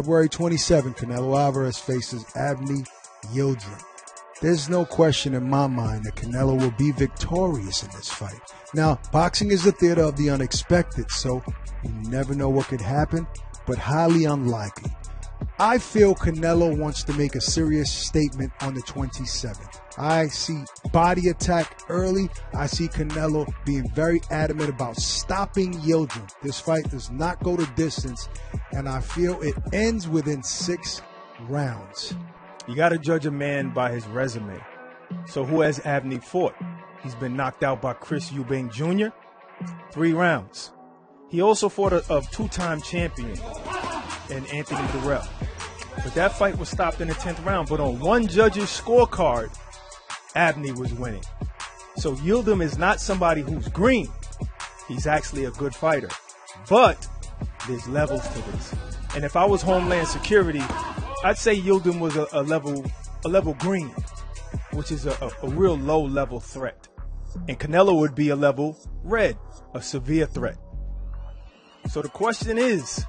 February 27, Canelo Alvarez faces Avni Yildirim. There's no question in my mind that Canelo will be victorious in this fight. Now, boxing is the theater of the unexpected, so you never know what could happen, but highly unlikely. I feel Canelo wants to make a serious statement on the 27th. I see body attack early. I see Canelo being very adamant about stopping Yildirim. This fight does not go the distance, and I feel it ends within 6 rounds. You got to judge a man by his resume. So who has Avni fought? He's been knocked out by Chris Eubank Jr. 3 rounds. He also fought a 2-time champion in Anthony Durrell. But that fight was stopped in the 10th round. But on one judge's scorecard, Avni was winning. So Yildirim is not somebody who's green. He's actually a good fighter. But there's levels to this. And if I was Homeland Security, I'd say Yildirim was a level green, which is a real low-level threat. And Canelo would be a level red, a severe threat. So the question is,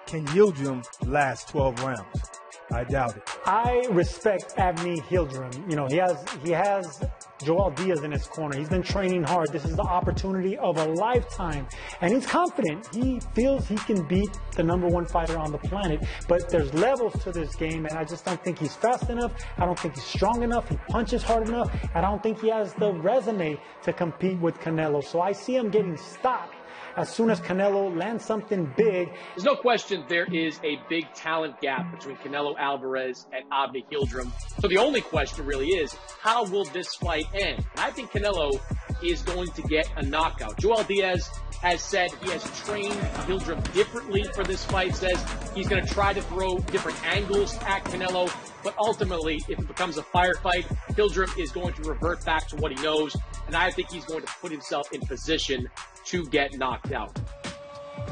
can Yildirim last 12 rounds? I doubt it. I respect Avni Yildirim. You know, he has Joel Diaz in his corner. He's been training hard. This is the opportunity of a lifetime. And he's confident. He feels he can beat the #1 fighter on the planet. But there's levels to this game, and I just don't think he's fast enough. I don't think he's strong enough. He punches hard enough. And I don't think he has the resume to compete with Canelo. So I see him getting stopped as soon as Canelo lands something big. There's no question there is a big talent gap between Canelo Alvarez and Avni Yildirim. So the only question really is, how will this fight end? And I think Canelo is going to get a knockout. Joel Diaz has said he has trained Yildirim differently for this fight, says he's going to try to throw different angles at Canelo, but ultimately, if it becomes a firefight, Yildirim is going to revert back to what he knows, and I think he's going to put himself in position to get knocked out.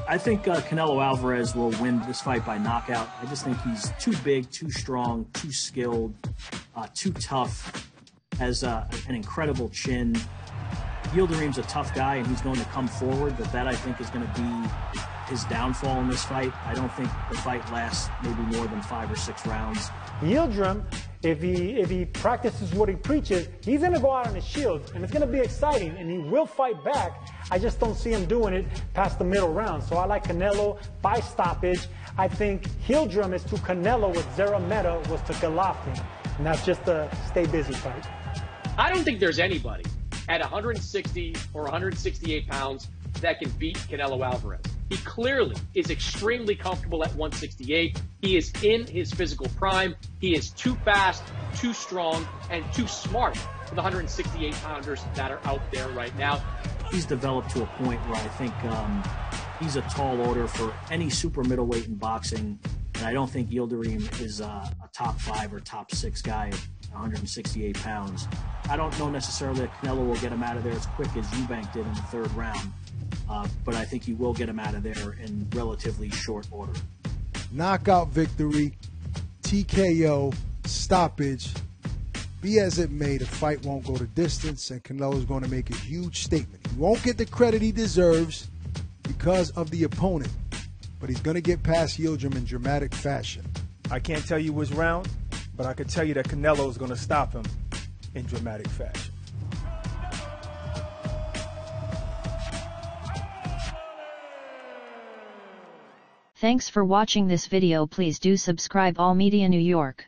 I think Canelo Alvarez will win this fight by knockout. I just think he's too big, too strong, too skilled, too tough, has an incredible chin. Yildirim's a tough guy, and he's going to come forward, but that, I think, is going to be his downfall in this fight. I don't think the fight lasts maybe more than 5 or 6 rounds. Yildirim, if he practices what he preaches, he's going to go out on his shield, and it's going to be exciting, and he will fight back. I just don't see him doing it past the middle round. So I like Canelo by stoppage. I think Yildirim is to Canelo what Zerameta was to Golovkin, and that's just a stay busy fight. I don't think there's anybody at 160 or 168 pounds that can beat Canelo Alvarez. He clearly is extremely comfortable at 168. He is in his physical prime. He is too fast, too strong, and too smart for the 168-pounders that are out there right now. He's developed to a point where I think he's a tall order for any super middleweight in boxing, and I don't think Yildirim is a top 5 or top 6 guy at 168 pounds. I don't know necessarily that Canelo will get him out of there as quick as Eubank did in the 3rd round. But I think he will get him out of there in relatively short order. Knockout victory, TKO, stoppage. Be as it may, the fight won't go the distance, and Canelo's going to make a huge statement. He won't get the credit he deserves because of the opponent, but he's going to get past Yildirim in dramatic fashion. I can't tell you which round, but I can tell you that Canelo is going to stop him in dramatic fashion. Thanks for watching this video. Please do subscribe All Media New York.